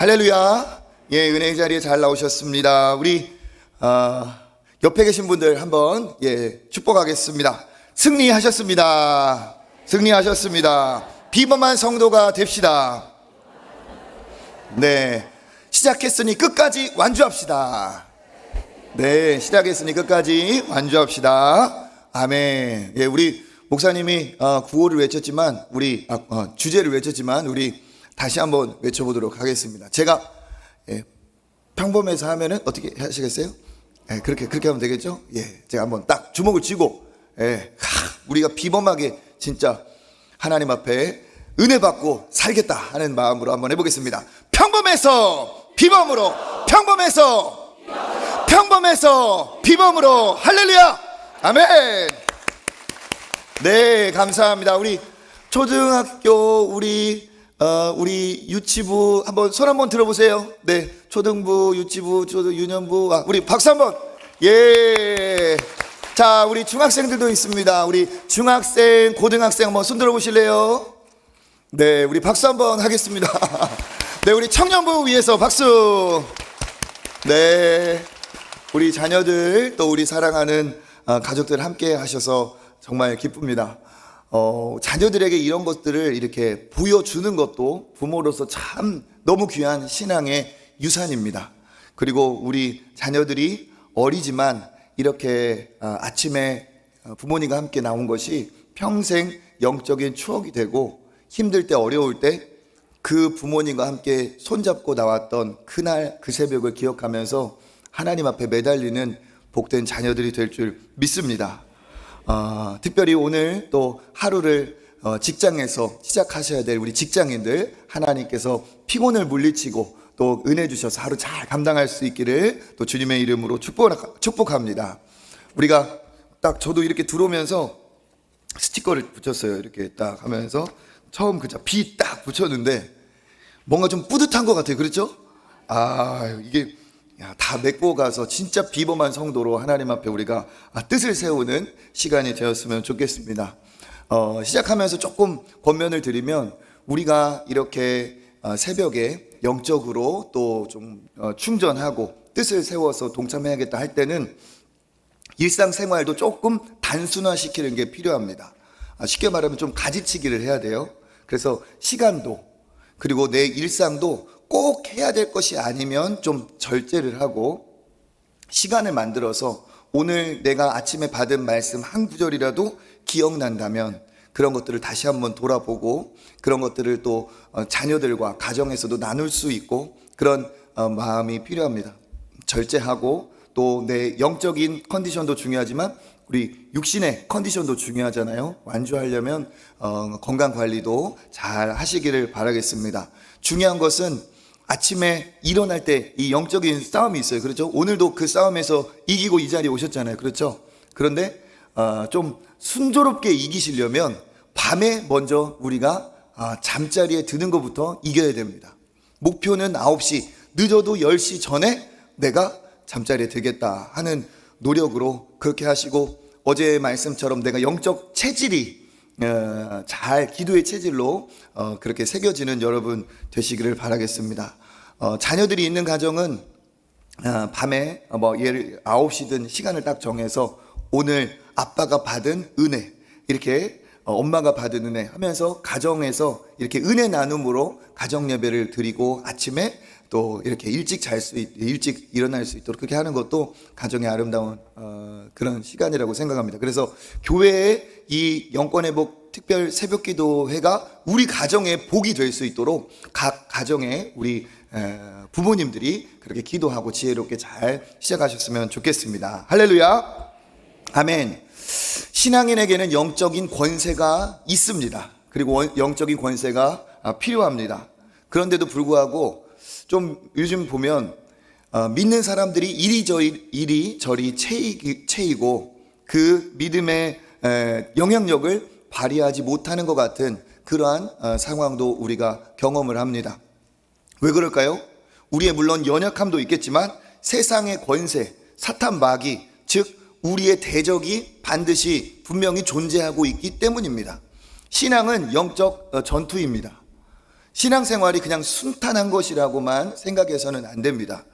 할렐루야. 예, 은혜 자리에 잘 나오셨습니다. 우리 옆에 계신 분들 한번 축복하겠습니다. 승리하셨습니다. 승리하셨습니다. 비범한 성도가 됩시다. 네, 시작했으니 끝까지 완주합시다. 네, 시작했으니 끝까지 완주합시다. 아멘. 예, 우리 목사님이 구호를 외쳤지만 주제를 외쳤지만 우리 다시 한번 외쳐보도록 하겠습니다. 제가 평범해서 하면은 어떻게 하시겠어요? 그렇게 하면 되겠죠? 제가 한번 딱 주먹을 쥐고 우리가 비범하게 진짜 하나님 앞에 은혜 받고 살겠다 하는 마음으로 한번 해보겠습니다. 평범해서 비범으로, 평범해서 비범으로. 할렐루야. 아멘. 네, 감사합니다. 우리 초등학교 우리 유치부 한번 손 한번 들어보세요. 네, 초등부, 유치부, 유년부. 우리 박수 한번. 예. 자, 우리 중학생들도 있습니다. 우리 중학생, 고등학생 한번 손 들어보실래요? 네, 우리 박수 한번 하겠습니다. 네, 우리 청년부 위해서 박수. 네, 우리 자녀들 또 우리 사랑하는 가족들 함께 하셔서 정말 기쁩니다. 자녀들에게 이런 것들을 이렇게 보여주는 것도 부모로서 참 너무 귀한 신앙의 유산입니다. 그리고 우리 자녀들이 어리지만 이렇게 아침에 부모님과 함께 나온 것이 평생 영적인 추억이 되고 힘들 때 어려울 때 그 부모님과 함께 손잡고 나왔던 그날 그 새벽을 기억하면서 하나님 앞에 매달리는 복된 자녀들이 될 줄 믿습니다. 특별히 오늘 또 하루를 직장에서 시작하셔야 될 우리 직장인들, 하나님께서 피곤을 물리치고 또 은혜 주셔서 하루 잘 감당할 수 있기를 또 주님의 이름으로 축복합니다. 우리가 딱 저도 이렇게 들어오면서 스티커를 붙였어요. 이렇게 딱 하면서 처음 비 딱 붙였는데 뭔가 좀 뿌듯한 것 같아요. 그렇죠? 이게 다 메꿔 가서 진짜 비범한 성도로 하나님 앞에 우리가 뜻을 세우는 시간이 되었으면 좋겠습니다. 시작하면서 조금 권면을 드리면 우리가 이렇게 새벽에 영적으로 또 좀 충전하고 뜻을 세워서 동참해야겠다 할 때는 일상생활도 조금 단순화시키는 게 필요합니다. 쉽게 말하면 좀 가지치기를 해야 돼요. 그래서 시간도 그리고 내 일상도 꼭 해야 될 것이 아니면 좀 절제를 하고 시간을 만들어서 오늘 내가 아침에 받은 말씀 한 구절이라도 기억난다면 그런 것들을 다시 한번 돌아보고 그런 것들을 또 자녀들과 가정에서도 나눌 수 있고 그런 마음이 필요합니다. 절제하고 또 내 영적인 컨디션도 중요하지만 우리 육신의 컨디션도 중요하잖아요. 완주하려면 건강관리도 잘 하시기를 바라겠습니다. 중요한 것은 아침에 일어날 때 이 영적인 싸움이 있어요. 그렇죠? 오늘도 그 싸움에서 이기고 이 자리에 오셨잖아요. 그렇죠? 그런데 좀 순조롭게 이기시려면 밤에 먼저 우리가 잠자리에 드는 것부터 이겨야 됩니다. 목표는 9시, 늦어도 10시 전에 내가 잠자리에 들겠다 하는 노력으로 그렇게 하시고 어제의 말씀처럼 내가 영적 체질이 잘 기도의 체질로 그렇게 새겨지는 여러분 되시기를 바라겠습니다. 자녀들이 있는 가정은 밤에 예를 9시든 시간을 딱 정해서 오늘 아빠가 받은 은혜 이렇게 엄마가 받은 은혜 하면서 가정에서 이렇게 은혜 나눔으로 가정 예배를 드리고 아침에 또 이렇게 일찍 일어날 수 있도록 그렇게 하는 것도 가정의 아름다운 그런 시간이라고 생각합니다. 그래서 교회의 이 영권회복 특별 새벽기도회가 우리 가정의 복이 될 수 있도록 각 가정의 우리 부모님들이 그렇게 기도하고 지혜롭게 잘 시작하셨으면 좋겠습니다. 할렐루야. 아멘. 신앙인에게는 영적인 권세가 있습니다. 그리고 영적인 권세가 필요합니다. 그런데도 불구하고 좀 요즘 보면 믿는 사람들이 이리저리 채이고 그 믿음의 영향력을 발휘하지 못하는 것 같은 그러한 상황도 우리가 경험을 합니다. 왜 그럴까요? 우리의 물론 연약함도 있겠지만 세상의 권세, 사탄 마귀, 즉 우리의 대적이 반드시 분명히 존재하고 있기 때문입니다. 신앙은 영적 전투입니다. 신앙생활이 그냥 순탄한 것이라고만 생각해서는 안 됩니다.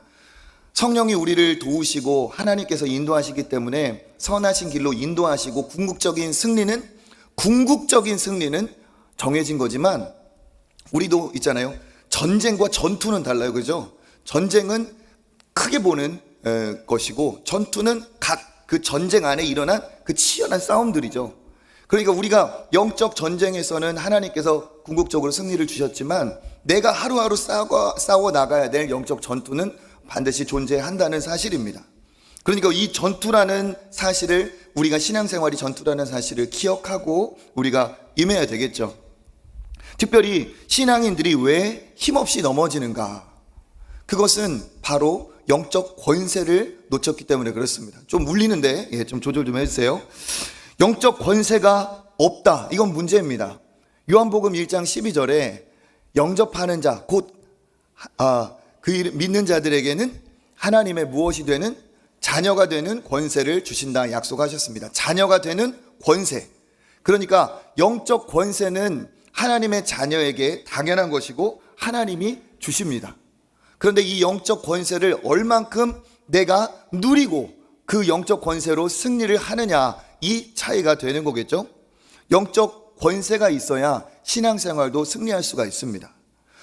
성령이 우리를 도우시고 하나님께서 인도하시기 때문에 선하신 길로 인도하시고 궁극적인 승리는 정해진 거지만, 우리도 있잖아요. 전쟁과 전투는 달라요. 그죠? 전쟁은 크게 보는 것이고, 전투는 각 그 전쟁 안에 일어난 그 치열한 싸움들이죠. 그러니까 우리가 영적 전쟁에서는 하나님께서 궁극적으로 승리를 주셨지만, 내가 하루하루 싸워 나가야 될 영적 전투는 반드시 존재한다는 사실입니다. 그러니까 이 전투라는 사실을, 우리가 신앙생활이 전투라는 사실을 기억하고 우리가 임해야 되겠죠. 특별히 신앙인들이 왜 힘없이 넘어지는가? 그것은 바로 영적 권세를 놓쳤기 때문에 그렇습니다. 좀 울리는데 좀 조절 좀 해주세요. 영적 권세가 없다, 이건 문제입니다. 요한복음 1장 12절에 영접하는 자, 곧 그 믿는 자들에게는 하나님의 무엇이 되는 자녀가 되는 권세를 주신다 약속하셨습니다. 자녀가 되는 권세. 그러니까 영적 권세는 하나님의 자녀에게 당연한 것이고 하나님이 주십니다. 그런데 이 영적 권세를 얼만큼 내가 누리고 그 영적 권세로 승리를 하느냐, 이 차이가 되는 거겠죠. 영적 권세가 있어야 신앙생활도 승리할 수가 있습니다.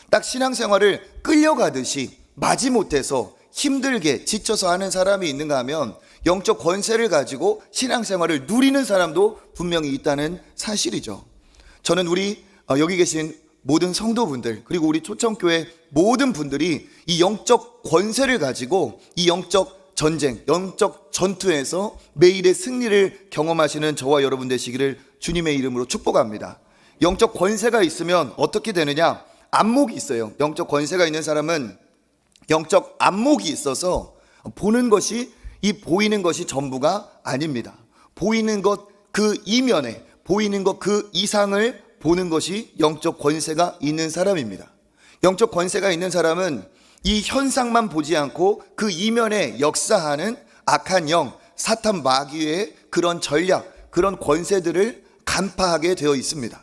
딱 신앙생활을 끌려가듯이 마지못해서 힘들게 지쳐서 하는 사람이 있는가 하면, 영적 권세를 가지고 신앙생활을 누리는 사람도 분명히 있다는 사실이죠. 저는 우리 여기 계신 모든 성도분들, 그리고 우리 초청교회 모든 분들이 이 영적 권세를 가지고 이 영적 전쟁, 영적 전투에서 매일의 승리를 경험하시는 저와 여러분 되시기를 주님의 이름으로 축복합니다. 영적 권세가 있으면 어떻게 되느냐? 안목이 있어요. 영적 권세가 있는 사람은 영적 안목이 있어서 보는 것이, 이 보이는 것이 전부가 아닙니다. 보이는 것 그 이면에, 보이는 것 그 이상을 보는 것이 영적 권세가 있는 사람입니다. 영적 권세가 있는 사람은 이 현상만 보지 않고 그 이면에 역사하는 악한 영, 사탄 마귀의 그런 전략, 그런 권세들을 간파하게 되어 있습니다.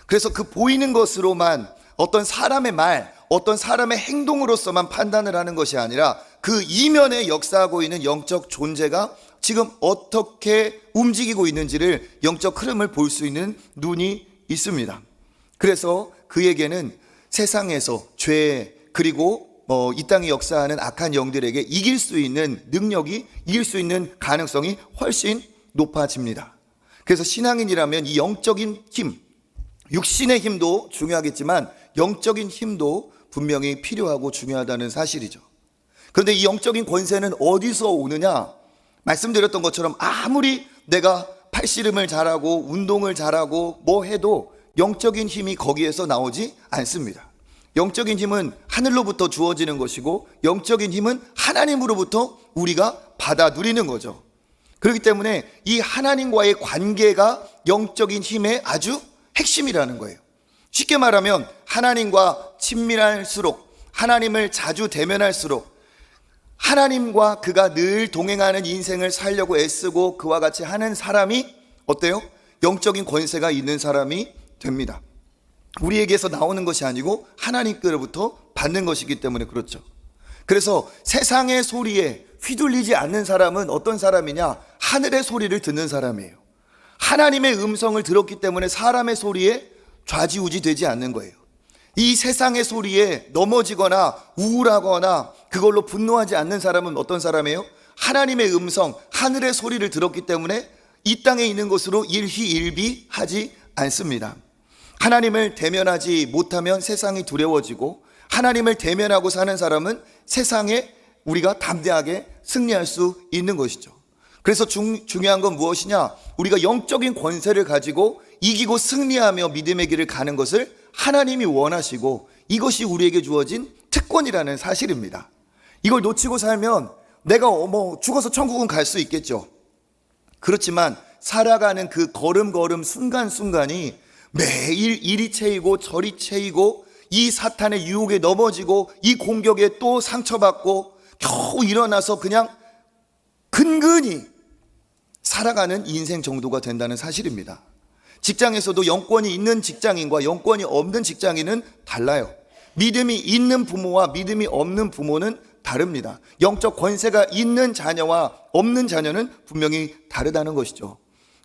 그래서 그 보이는 것으로만 어떤 사람의 말, 어떤 사람의 행동으로서만 판단을 하는 것이 아니라 그 이면에 역사하고 있는 영적 존재가 지금 어떻게 움직이고 있는지를, 영적 흐름을 볼 수 있는 눈이 있습니다. 그래서 그에게는 세상에서 죄, 그리고 이 땅에 역사하는 악한 영들에게 이길 수 있는 능력이, 이길 수 있는 가능성이 훨씬 높아집니다. 그래서 신앙인이라면 이 영적인 힘, 육신의 힘도 중요하겠지만 영적인 힘도 분명히 필요하고 중요하다는 사실이죠. 그런데 이 영적인 권세는 어디서 오느냐? 말씀드렸던 것처럼 아무리 내가 팔씨름을 잘하고 운동을 잘하고 뭐 해도 영적인 힘이 거기에서 나오지 않습니다. 영적인 힘은 하늘로부터 주어지는 것이고, 영적인 힘은 하나님으로부터 우리가 받아 누리는 거죠. 그렇기 때문에 이 하나님과의 관계가 영적인 힘의 아주 핵심이라는 거예요. 쉽게 말하면 하나님과 친밀할수록, 하나님을 자주 대면할수록, 하나님과 그가 늘 동행하는 인생을 살려고 애쓰고 그와 같이 하는 사람이 어때요? 영적인 권세가 있는 사람이 됩니다. 우리에게서 나오는 것이 아니고 하나님께로부터 받는 것이기 때문에 그렇죠. 그래서 세상의 소리에 휘둘리지 않는 사람은 어떤 사람이냐? 하늘의 소리를 듣는 사람이에요. 하나님의 음성을 들었기 때문에 사람의 소리에 좌지우지 되지 않는 거예요. 이 세상의 소리에 넘어지거나 우울하거나 그걸로 분노하지 않는 사람은 어떤 사람이에요? 하나님의 음성, 하늘의 소리를 들었기 때문에 이 땅에 있는 것으로 일희일비하지 않습니다. 하나님을 대면하지 못하면 세상이 두려워지고, 하나님을 대면하고 사는 사람은 세상에 우리가 담대하게 승리할 수 있는 것이죠. 그래서 중요한 건 무엇이냐? 우리가 영적인 권세를 가지고 이기고 승리하며 믿음의 길을 가는 것을 하나님이 원하시고, 이것이 우리에게 주어진 특권이라는 사실입니다. 이걸 놓치고 살면 내가 죽어서 천국은 갈 수 있겠죠. 그렇지만 살아가는 그 걸음걸음 순간순간이 매일 이리 채이고 저리 채이고, 이 사탄의 유혹에 넘어지고 이 공격에 또 상처받고 겨우 일어나서 그냥 근근히 살아가는 인생 정도가 된다는 사실입니다. 직장에서도 영권이 있는 직장인과 영권이 없는 직장인은 달라요. 믿음이 있는 부모와 믿음이 없는 부모는 다릅니다. 영적 권세가 있는 자녀와 없는 자녀는 분명히 다르다는 것이죠.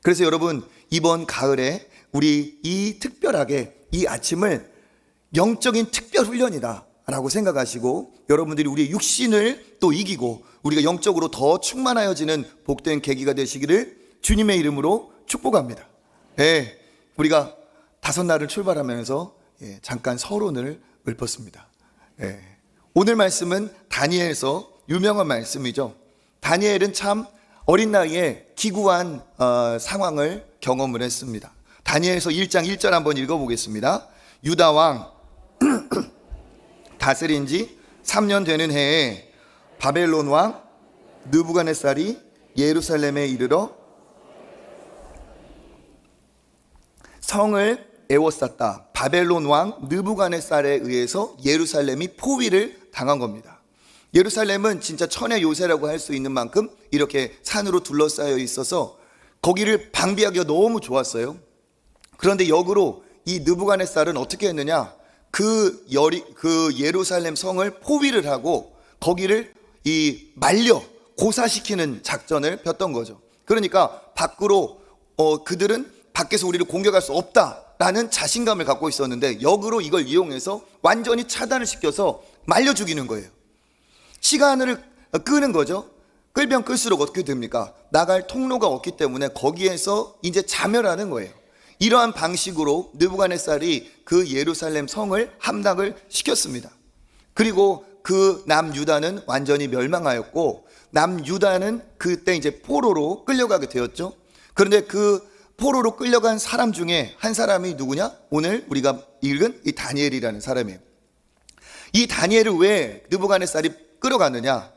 그래서 여러분, 이번 가을에 우리 이 특별하게 이 아침을 영적인 특별 훈련이다 라고 생각하시고, 여러분들이 우리의 육신을 또 이기고 우리가 영적으로 더 충만하여지는 복된 계기가 되시기를 주님의 이름으로 축복합니다. 예, 우리가 5날을 출발하면서 잠깐 서론을 읊었습니다. 예, 오늘 말씀은 다니엘서 유명한 말씀이죠. 다니엘은 참 어린 나이에 기구한 상황을 경험을 했습니다. 다니엘서 1장 1절 한번 읽어보겠습니다. 유다 왕 다스린 지 3년 되는 해에 바벨론 왕 느부갓네살이 예루살렘에 이르러 성을 에워쌌다. 바벨론 왕 느부갓네살에 의해서 예루살렘이 포위를 당한 겁니다. 예루살렘은 진짜 천의 요새라고 할 수 있는 만큼 이렇게 산으로 둘러싸여 있어서 거기를 방비하기가 너무 좋았어요. 그런데 역으로 이 느부갓네살은 어떻게 했느냐? 그 예루살렘 성을 포위를 하고 거기를 말려 고사시키는 작전을 폈던 거죠. 그러니까 밖으로 그들은 밖에서 우리를 공격할 수 없다라는 자신감을 갖고 있었는데, 역으로 이걸 이용해서 완전히 차단을 시켜서 말려 죽이는 거예요. 시간을 끄는 거죠. 끌면 끌수록 어떻게 됩니까? 나갈 통로가 없기 때문에 거기에서 이제 자멸하는 거예요. 이러한 방식으로 느부갓네살이 그 예루살렘 성을 함락을 시켰습니다. 그리고 그 남유다는 완전히 멸망하였고, 남유다는 그때 이제 포로로 끌려가게 되었죠. 그런데 그 포로로 끌려간 사람 중에 한 사람이 누구냐? 오늘 우리가 읽은 이 다니엘이라는 사람이에요. 이 다니엘을 왜 느부갓네살이 끌어갔느냐?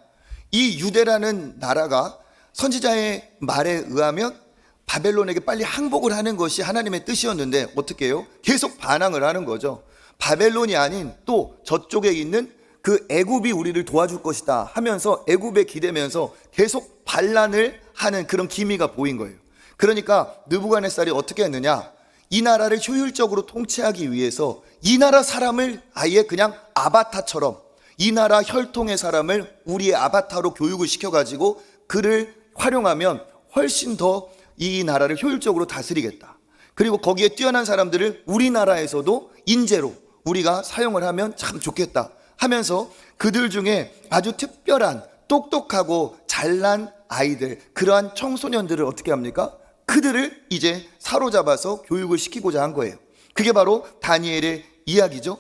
이 유대라는 나라가 선지자의 말에 의하면 바벨론에게 빨리 항복을 하는 것이 하나님의 뜻이었는데 어떻게 해요? 계속 반항을 하는 거죠. 바벨론이 아닌 또 저쪽에 있는 그 애굽이 우리를 도와줄 것이다 하면서 애굽에 기대면서 계속 반란을 하는 그런 기미가 보인 거예요. 그러니까 느부갓네살이 어떻게 했느냐? 이 나라를 효율적으로 통치하기 위해서 이 나라 사람을 아예 그냥 아바타처럼, 이 나라 혈통의 사람을 우리의 아바타로 교육을 시켜가지고 그를 활용하면 훨씬 더 이 나라를 효율적으로 다스리겠다. 그리고 거기에 뛰어난 사람들을 우리나라에서도 인재로 우리가 사용을 하면 참 좋겠다 하면서 그들 중에 아주 특별한 똑똑하고 잘난 아이들, 그러한 청소년들을 어떻게 합니까? 그들을 이제 사로잡아서 교육을 시키고자 한 거예요. 그게 바로 다니엘의 이야기죠.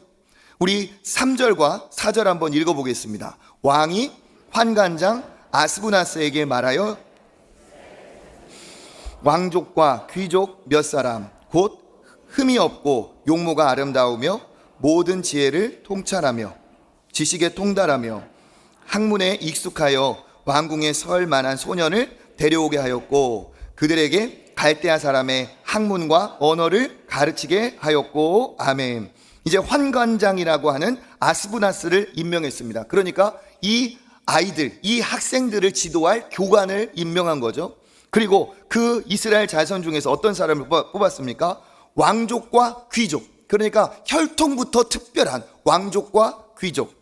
우리 3절과 4절 한번 읽어보겠습니다. 왕이 환관장 아스부나스에게 말하여 왕족과 귀족 몇 사람 곧 흠이 없고 용모가 아름다우며 모든 지혜를 통찰하며 지식에 통달하며 학문에 익숙하여 왕궁에 설 만한 소년을 데려오게 하였고 그들에게 갈대아 사람의 학문과 언어를 가르치게 하였고. 아멘. 이제 환관장이라고 하는 아스부나스를 임명했습니다. 그러니까 이 아이들, 이 학생들을 지도할 교관을 임명한 거죠. 그리고 그 이스라엘 자손 중에서 어떤 사람을 뽑았습니까? 왕족과 귀족, 그러니까 혈통부터 특별한 왕족과 귀족,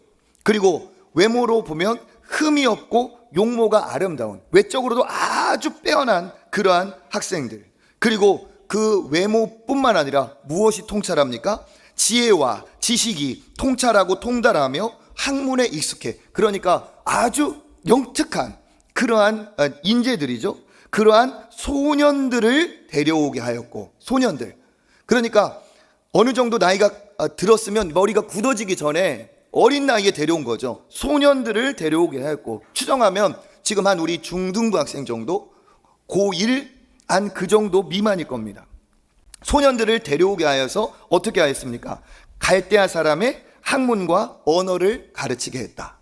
그리고 외모로 보면 흠이 없고 용모가 아름다운, 외적으로도 아주 빼어난 그러한 학생들, 그리고 그 외모뿐만 아니라 무엇이 통찰합니까? 지혜와 지식이 통찰하고 통달하며 학문에 익숙해, 그러니까 아주 영특한 그러한 인재들이죠. 그러한 소년들을 데려오게 하였고, 소년들, 그러니까 어느 정도 나이가 들었으면 머리가 굳어지기 전에 어린 나이에 데려온 거죠. 소년들을 데려오게 하였고, 추정하면 지금 한 우리 중등부 학생 정도, 고1 한 그 정도 미만일 겁니다. 소년들을 데려오게 하여서 어떻게 하였습니까? 갈대아 사람의 학문과 언어를 가르치게 했다.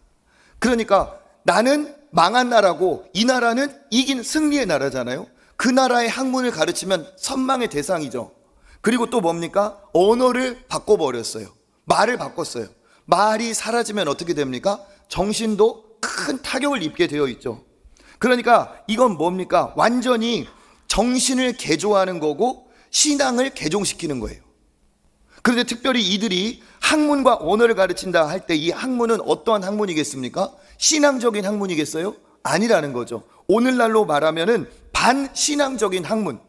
그러니까 나는 망한 나라고 이 나라는 이긴 승리의 나라잖아요. 그 나라의 학문을 가르치면 선망의 대상이죠. 그리고 또 뭡니까? 언어를 바꿔버렸어요. 말을 바꿨어요. 말이 사라지면 어떻게 됩니까? 정신도 큰 타격을 입게 되어 있죠. 그러니까 이건 뭡니까? 완전히 정신을 개조하는 거고 신앙을 개종시키는 거예요. 그런데 특별히 이들이 학문과 언어를 가르친다 할 때 이 학문은 어떠한 학문이겠습니까? 신앙적인 학문이겠어요? 아니라는 거죠. 오늘날로 말하면은 반신앙적인 학문,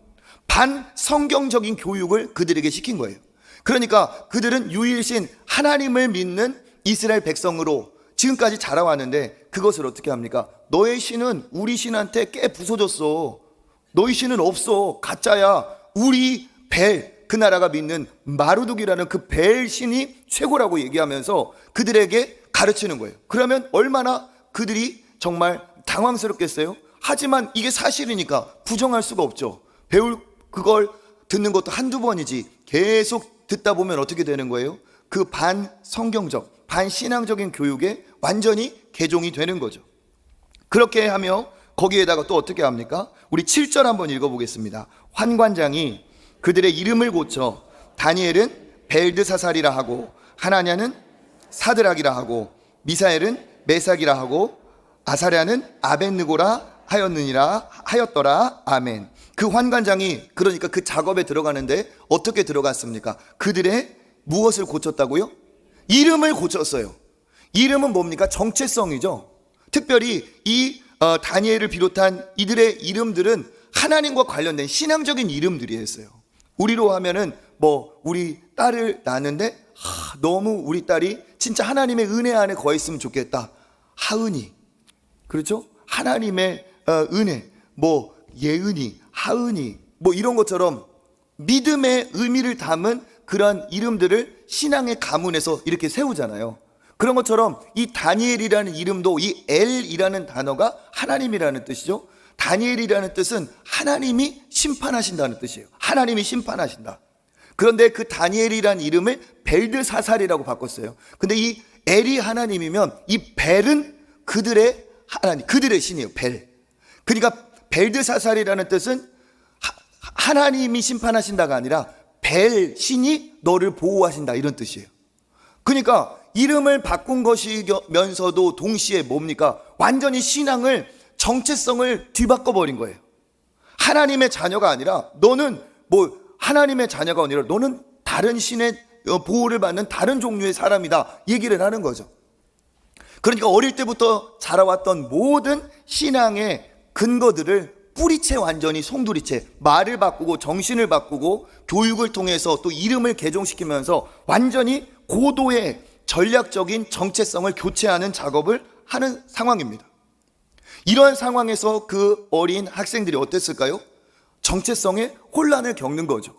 반성경적인 교육을 그들에게 시킨 거예요. 그러니까 그들은 유일신 하나님을 믿는 이스라엘 백성으로 지금까지 자라왔는데 그것을 어떻게 합니까? 너의 신은 우리 신한테 깨 부서졌어. 너희 신은 없어. 가짜야. 우리 벨, 그 나라가 믿는 마르둑이라는 그 벨 신이 최고라고 얘기하면서 그들에게 가르치는 거예요. 그러면 얼마나 그들이 정말 당황스럽겠어요? 하지만 이게 사실이니까 부정할 수가 없죠. 배울 그걸 듣는 것도 한두 번이지 계속 듣다 보면 어떻게 되는 거예요? 그 반성경적, 반신앙적인 교육에 완전히 개종이 되는 거죠. 그렇게 하며 거기에다가 또 어떻게 합니까? 우리 7절 한번 읽어보겠습니다. 환관장이 그들의 이름을 고쳐 다니엘은 벨드사살이라 하고 하나냐는 사드락이라 하고 미사엘은 메삭이라 하고 아사랴는 아벳느고라 하였더라. 아멘. 그 환관장이 그러니까 그 작업에 들어가는데 어떻게 들어갔습니까? 그들의 무엇을 고쳤다고요? 이름을 고쳤어요. 이름은 뭡니까? 정체성이죠. 특별히 이 다니엘을 비롯한 이들의 이름들은 하나님과 관련된 신앙적인 이름들이었어요. 우리로 하면은 우리 딸을 낳았는데 너무 우리 딸이 진짜 하나님의 은혜 안에 거했으면 좋겠다. 하은이, 그렇죠? 하나님의 은혜, 예은이, 하은이, 이런 것처럼 믿음의 의미를 담은 그런 이름들을 신앙의 가문에서 이렇게 세우잖아요. 그런 것처럼 이 다니엘이라는 이름도 이 엘이라는 단어가 하나님이라는 뜻이죠. 다니엘이라는 뜻은 하나님이 심판하신다는 뜻이에요. 하나님이 심판하신다. 그런데 그 다니엘이라는 이름을 벨드사살이라고 바꿨어요. 근데 이 엘이 하나님이면 이 벨은 그들의 하나님, 그들의 신이에요. 벨. 그러니까 벨드사살이라는 뜻은 하나님이 심판하신다가 아니라 벨 신이 너를 보호하신다 이런 뜻이에요. 그러니까 이름을 바꾼 것이면서도 동시에 뭡니까? 완전히 신앙을 정체성을 뒤바꿔 버린 거예요. 하나님의 자녀가 아니라 너는 하나님의 자녀가 아니라 너는 다른 신의 보호를 받는 다른 종류의 사람이다 얘기를 하는 거죠. 그러니까 어릴 때부터 자라왔던 모든 신앙의 근거들을 뿌리채 완전히 송두리째 말을 바꾸고 정신을 바꾸고 교육을 통해서 또 이름을 개종시키면서 완전히 고도의 전략적인 정체성을 교체하는 작업을 하는 상황입니다. 이러한 상황에서 그 어린 학생들이 어땠을까요? 정체성의 혼란을 겪는 거죠.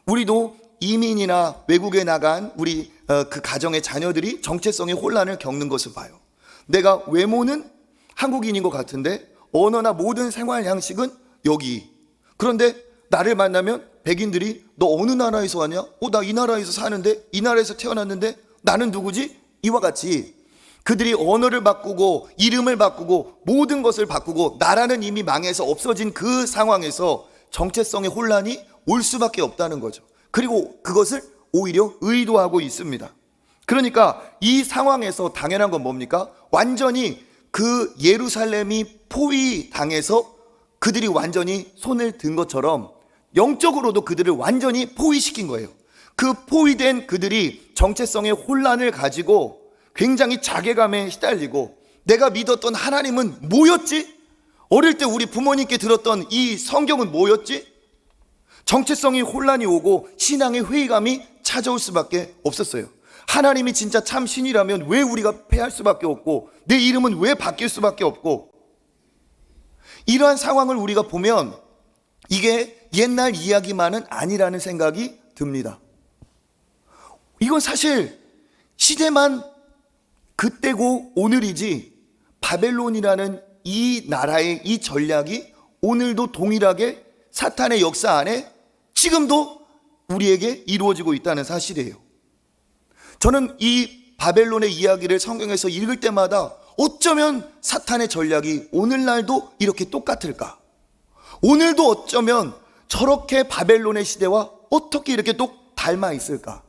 우리도 이민이나 외국에 나간 우리 그 가정의 자녀들이 정체성의 혼란을 겪는 것을 봐요. 내가 외모는 한국인인 것 같은데 언어나 모든 생활 양식은 여기. 그런데 나를 만나면 백인들이 너 어느 나라에서 왔냐? 나 이 나라에서 사는데, 이 나라에서 태어났는데 나는 누구지? 이와 같이 그들이 언어를 바꾸고 이름을 바꾸고 모든 것을 바꾸고 나라는 이미 망해서 없어진 그 상황에서 정체성의 혼란이 올 수밖에 없다는 거죠. 그리고 그것을 오히려 의도하고 있습니다. 그러니까 이 상황에서 당연한 건 뭡니까? 완전히 그 예루살렘이 포위당해서 그들이 완전히 손을 든 것처럼 영적으로도 그들을 완전히 포위시킨 거예요. 그 포위된 그들이 정체성의 혼란을 가지고 굉장히 자괴감에 시달리고 내가 믿었던 하나님은 뭐였지? 어릴 때 우리 부모님께 들었던 이 성경은 뭐였지? 정체성이 혼란이 오고 신앙의 회의감이 찾아올 수밖에 없었어요. 하나님이 진짜 참 신이라면 왜 우리가 패할 수밖에 없고 내 이름은 왜 바뀔 수밖에 없고 이러한 상황을 우리가 보면 이게 옛날 이야기만은 아니라는 생각이 듭니다. 이건 사실 시대만 그때고 오늘이지 바벨론이라는 이 나라의 이 전략이 오늘도 동일하게 사탄의 역사 안에 지금도 우리에게 이루어지고 있다는 사실이에요. 저는 이 바벨론의 이야기를 성경에서 읽을 때마다 어쩌면 사탄의 전략이 오늘날도 이렇게 똑같을까? 오늘도 어쩌면 저렇게 바벨론의 시대와 어떻게 이렇게 똑 닮아 있을까?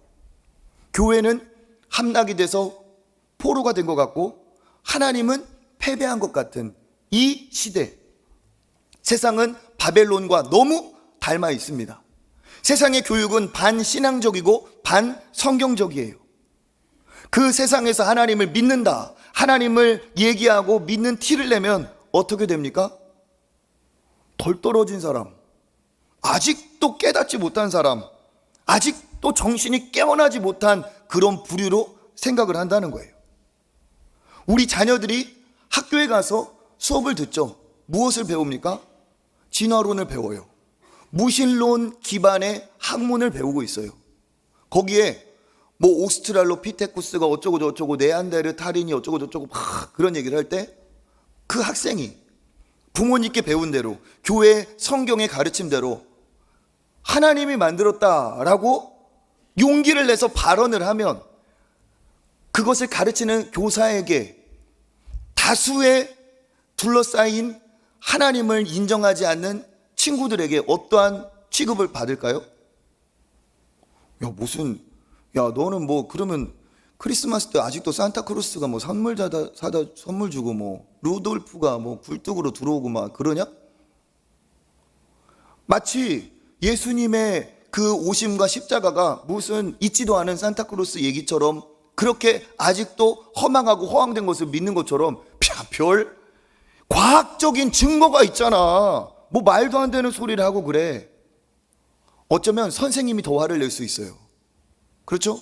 교회는 함락이 돼서 포로가 된 것 같고 하나님은 패배한 것 같은 이 시대, 세상은 바벨론과 너무 닮아 있습니다. 세상의 교육은 반신앙적이고 반성경적이에요. 그 세상에서 하나님을 믿는다, 하나님을 얘기하고 믿는 티를 내면 어떻게 됩니까? 덜 떨어진 사람, 아직도 깨닫지 못한 사람, 아직도 정신이 깨어나지 못한 그런 부류로 생각을 한다는 거예요. 우리 자녀들이 학교에 가서 수업을 듣죠. 무엇을 배웁니까? 진화론을 배워요. 무신론 기반의 학문을 배우고 있어요. 거기에 뭐 오스트랄로피테쿠스가 어쩌고 저쩌고 네안데르탈인이 어쩌고 저쩌고 막 그런 얘기를 할 때 그 학생이 부모님께 배운 대로, 교회 성경의 가르침대로 하나님이 만들었다라고 용기를 내서 발언을 하면 그것을 가르치는 교사에게 다수의 둘러싸인 하나님을 인정하지 않는 친구들에게 어떠한 취급을 받을까요? 야 너는 뭐 그러면 크리스마스 때 아직도 산타크로스가 뭐 선물 사다 선물 주고 뭐 루돌프가 뭐 굴뚝으로 들어오고 막 그러냐? 마치 예수님의 그 오심과 십자가가 무슨 있지도 않은 산타크로스 얘기처럼 그렇게 아직도 허망하고 허황된 것을 믿는 것처럼 별 과학적인 증거가 있잖아. 뭐 말도 안 되는 소리를 하고 그래. 어쩌면 선생님이 더 화를 낼 수 있어요. 그렇죠?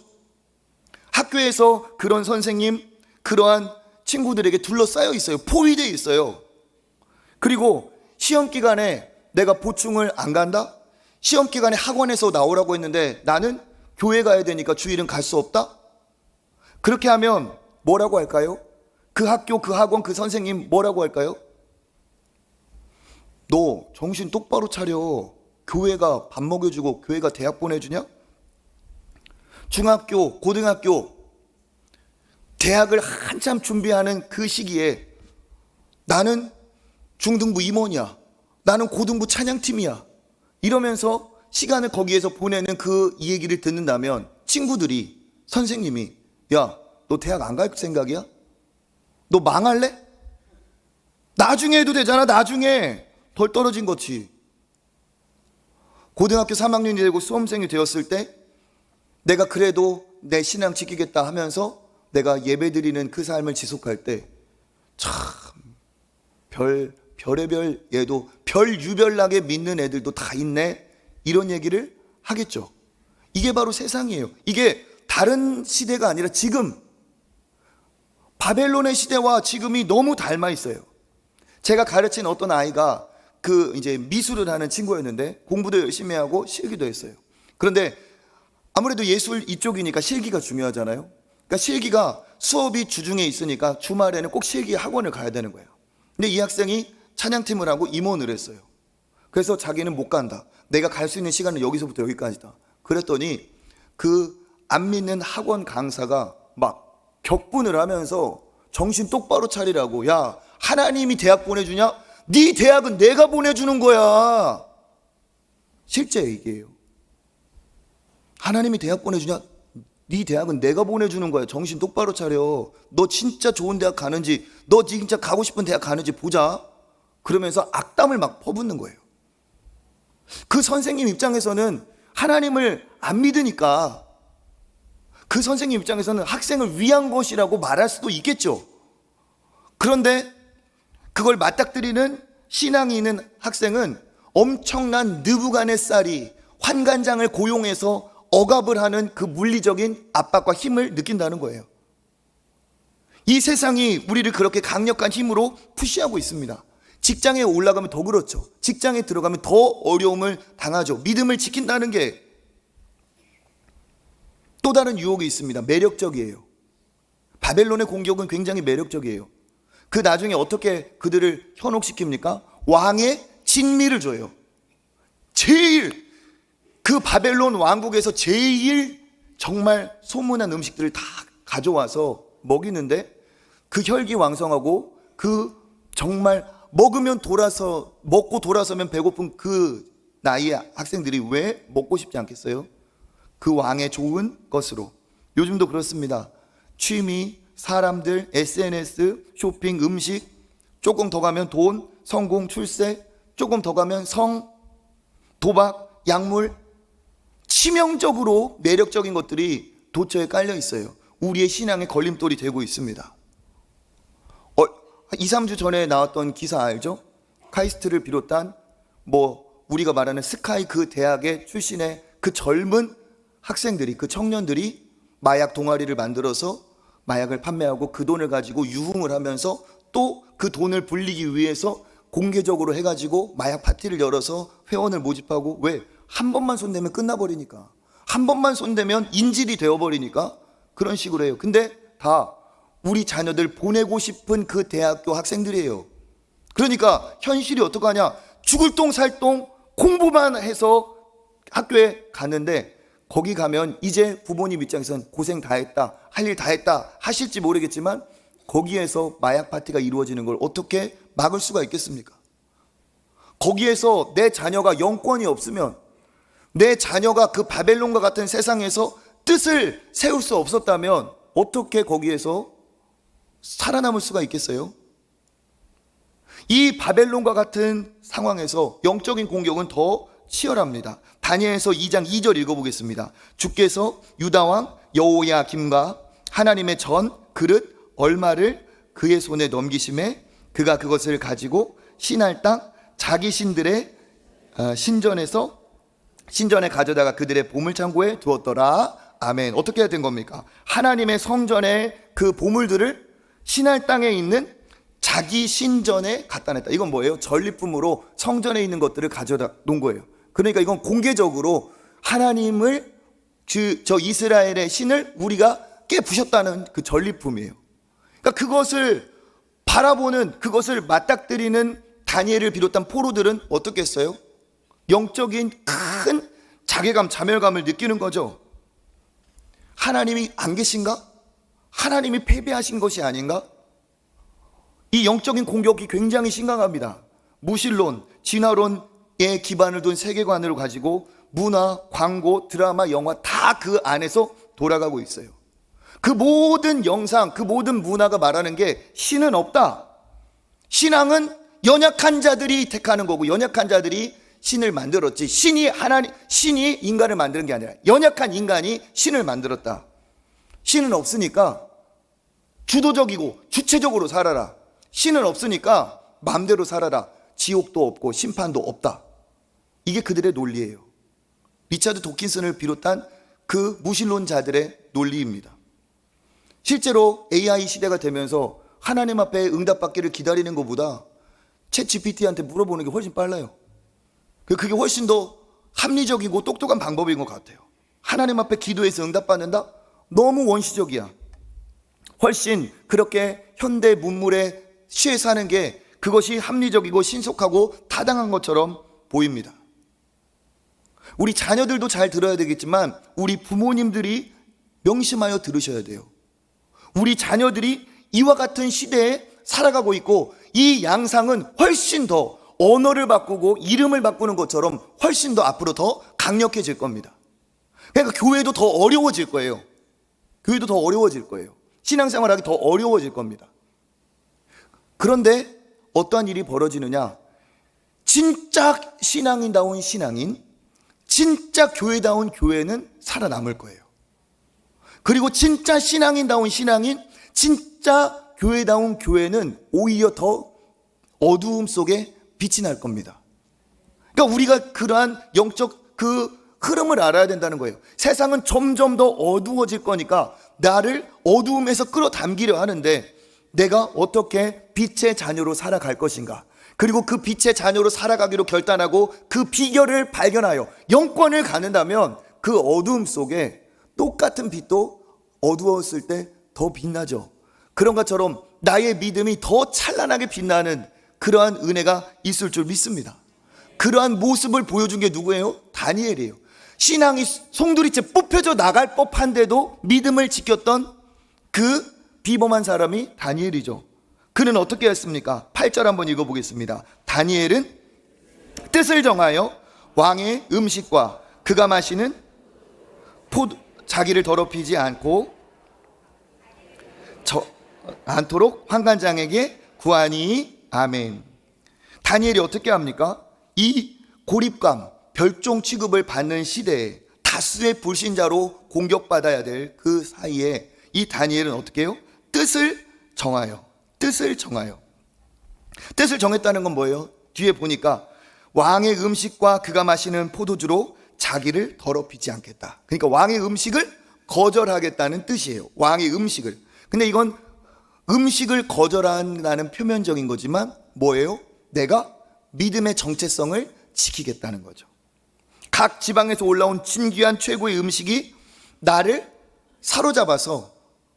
학교에서 그런 선생님, 그러한 친구들에게 둘러싸여 있어요. 포위되어 있어요. 그리고 시험 기간에 내가 보충을 안 간다? 시험 기간에 학원에서 나오라고 했는데 나는 교회 가야 되니까 주일은 갈 수 없다? 그렇게 하면 뭐라고 할까요? 그 학교, 그 학원, 그 선생님 뭐라고 할까요? 너 정신 똑바로 차려. 교회가 밥 먹여주고 교회가 대학 보내주냐? 중학교, 고등학교, 대학을 한참 준비하는 그 시기에 나는 중등부 임원이야, 나는 고등부 찬양팀이야 이러면서 시간을 거기에서 보내는 그 얘기를 듣는다면 친구들이, 선생님이 야, 너 대학 안 갈 생각이야? 너 망할래? 나중에 해도 되잖아. 나중에 덜 떨어진 거지. 고등학교 3학년이 되고 수험생이 되었을 때 내가 그래도 내 신앙 지키겠다 하면서 내가 예배드리는 그 삶을 지속할 때 참 별의별 얘도 별유별나게 믿는 애들도 다 있네, 이런 얘기를 하겠죠. 이게 바로 세상이에요. 이게 다른 시대가 아니라 지금 바벨론의 시대와 지금이 너무 닮아 있어요. 제가 가르친 어떤 아이가 그 이제 미술을 하는 친구였는데 공부도 열심히 하고 실기도 했어요. 그런데 아무래도 예술 이쪽이니까 실기가 중요하잖아요. 그러니까 실기가 수업이 주중에 있으니까 주말에는 꼭 실기 학원을 가야 되는 거예요. 근데 이 학생이 찬양팀을 하고 임원을 했어요. 그래서 자기는 못 간다. 내가 갈 수 있는 시간은 여기서부터 여기까지다. 그랬더니 그 안 믿는 학원 강사가 막 격분을 하면서 정신 똑바로 차리라고, 야, 하나님이 대학 보내주냐? 네 대학은 내가 보내주는 거야. 실제 얘기예요. 하나님이 대학 보내주냐? 네 대학은 내가 보내주는 거야. 정신 똑바로 차려. 너 진짜 좋은 대학 가는지, 너 진짜 가고 싶은 대학 가는지 보자. 그러면서 악담을 막 퍼붓는 거예요. 그 선생님 입장에서는 하나님을 안 믿으니까 그 선생님 입장에서는 학생을 위한 것이라고 말할 수도 있겠죠. 그런데 그걸 맞닥뜨리는 신앙이 있는 학생은 엄청난 느부갓네살이 환관장을 고용해서 억압을 하는 그 물리적인 압박과 힘을 느낀다는 거예요. 이 세상이 우리를 그렇게 강력한 힘으로 푸시하고 있습니다. 직장에 올라가면 더 그렇죠. 직장에 들어가면 더 어려움을 당하죠. 믿음을 지킨다는 게 또 다른 유혹이 있습니다. 매력적이에요. 바벨론의 공격은 굉장히 매력적이에요. 그 나중에 어떻게 그들을 현혹시킵니까? 왕의 진미를 줘요. 제일 그 바벨론 왕국에서 제일 정말 소문난 음식들을 다 가져와서 먹이는데 그 혈기왕성하고 그 정말 먹으면 먹고 돌아서면 배고픈 그 나이의 학생들이 왜 먹고 싶지 않겠어요? 그 왕의 좋은 것으로. 요즘도 그렇습니다. 취미, 사람들, SNS, 쇼핑, 음식, 조금 더 가면 돈, 성공, 출세, 조금 더 가면 성, 도박, 약물, 치명적으로 매력적인 것들이 도처에 깔려 있어요. 우리의 신앙의 걸림돌이 되고 있습니다. 2, 3주 전에 나왔던 기사 알죠? 카이스트를 비롯한 우리가 말하는 스카이 그 대학의 출신의 그 젊은 학생들이, 그 청년들이 마약 동아리를 만들어서 마약을 판매하고 그 돈을 가지고 유흥을 하면서 또 그 돈을 불리기 위해서 공개적으로 해가지고 마약 파티를 열어서 회원을 모집하고, 왜? 한 번만 손대면 끝나버리니까, 한 번만 손대면 인질이 되어버리니까 그런 식으로 해요. 근데 다 우리 자녀들 보내고 싶은 그 대학교 학생들이에요. 그러니까 현실이 어떡하냐, 죽을 똥 살 똥 공부만 해서 학교에 갔는데, 거기 가면 이제 부모님 입장에서는 고생 다 했다, 할 일 다 했다 하실지 모르겠지만, 거기에서 마약 파티가 이루어지는 걸 어떻게 막을 수가 있겠습니까? 거기에서 내 자녀가 영권이 없으면, 내 자녀가 그 바벨론과 같은 세상에서 뜻을 세울 수 없었다면 어떻게 거기에서 살아남을 수가 있겠어요? 이 바벨론과 같은 상황에서 영적인 공격은 더 치열합니다. 다니엘서 2장 2절 읽어보겠습니다. 주께서 유다왕 여호야김과 하나님의 전 그릇 얼마를 그의 손에 넘기심에 그가 그것을 가지고 신할 땅 자기 신들의 신전에 가져다가 그들의 보물창고에 두었더라. 아멘. 어떻게 해야 된 겁니까? 하나님의 성전의 그 보물들을 신할 땅에 있는 자기 신전에 갖다 냈다. 이건 뭐예요? 전리품으로 성전에 있는 것들을 가져다 놓은 거예요. 그러니까 이건 공개적으로 하나님을, 저 이스라엘의 신을 우리가 깨부셨다는 그 전리품이에요. 그러니까 그것을 바라보는, 그것을 맞닥뜨리는 다니엘을 비롯한 포로들은 어떻겠어요? 영적인 큰 자괴감, 자멸감을 느끼는 거죠. 하나님이 안 계신가? 하나님이 패배하신 것이 아닌가? 이 영적인 공격이 굉장히 심각합니다. 무신론, 진화론에 기반을 둔 세계관을 가지고 문화, 광고, 드라마, 영화 다 그 안에서 돌아가고 있어요. 그 모든 영상, 그 모든 문화가 말하는 게 신은 없다. 신앙은 연약한 자들이 택하는 거고, 연약한 자들이 신을 만들었지, 신이 인간을 만드는 게 아니라 연약한 인간이 신을 만들었다. 신은 없으니까 주도적이고 주체적으로 살아라. 신은 없으니까 마음대로 살아라. 지옥도 없고 심판도 없다. 이게 그들의 논리예요. 리차드 도킨슨을 비롯한 그 무신론자들의 논리입니다. 실제로 AI 시대가 되면서 하나님 앞에 응답받기를 기다리는 것보다 챗 GPT한테 물어보는 게 훨씬 빨라요. 그게 훨씬 더 합리적이고 똑똑한 방법인 것 같아요. 하나님 앞에 기도해서 응답받는다? 너무 원시적이야. 훨씬 그렇게 현대 문물에 취해 사는 게 그것이 합리적이고 신속하고 타당한 것처럼 보입니다. 우리 자녀들도 잘 들어야 되겠지만 우리 부모님들이 명심하여 들으셔야 돼요. 우리 자녀들이 이와 같은 시대에 살아가고 있고, 이 양상은 훨씬 더 언어를 바꾸고 이름을 바꾸는 것처럼 훨씬 더 앞으로 더 강력해질 겁니다. 그러니까 교회도 더 어려워질 거예요. 교회도 더 어려워질 거예요. 신앙생활하기 더 어려워질 겁니다. 그런데 어떠한 일이 벌어지느냐? 진짜 신앙인다운 신앙인, 진짜 교회다운 교회는 살아남을 거예요. 그리고 진짜 신앙인다운 신앙인, 진짜 교회다운 교회는 오히려 더 어두움 속에 빛이 날 겁니다. 그러니까 우리가 그러한 영적 그 흐름을 알아야 된다는 거예요. 세상은 점점 더 어두워질 거니까 나를 어두움에서 끌어당기려 하는데, 내가 어떻게 빛의 자녀로 살아갈 것인가, 그리고 그 빛의 자녀로 살아가기로 결단하고 그 비결을 발견하여 영권을 갖는다면 그 어두움 속에 똑같은 빛도 어두웠을 때 더 빛나죠. 그런 것처럼 나의 믿음이 더 찬란하게 빛나는 그러한 은혜가 있을 줄 믿습니다. 그러한 모습을 보여준 게 누구예요? 다니엘이에요. 신앙이 송두리째 뽑혀져 나갈 법한데도 믿음을 지켰던 그 비범한 사람이 다니엘이죠. 그는 어떻게 했습니까? 8절 한번 읽어보겠습니다. 다니엘은 뜻을 정하여 왕의 음식과 그가 마시는 자기를 더럽히지 않도록 환관장에게 구하니. 아멘. 다니엘이 어떻게 합니까? 이 고립감, 별종 취급을 받는 시대에 다수의 불신자로 공격받아야 될 그 사이에 이 다니엘은 어떻게 해요? 뜻을 정하여. 뜻을 정했다는 건 뭐예요? 뒤에 보니까 왕의 음식과 그가 마시는 포도주로 자기를 더럽히지 않겠다. 그러니까 왕의 음식을 거절하겠다는 뜻이에요. 왕의 음식을. 근데 이건 음식을 거절한다는 표면적인 거지만 뭐예요? 내가 믿음의 정체성을 지키겠다는 거죠. 각 지방에서 올라온 진귀한 최고의 음식이 나를 사로잡아서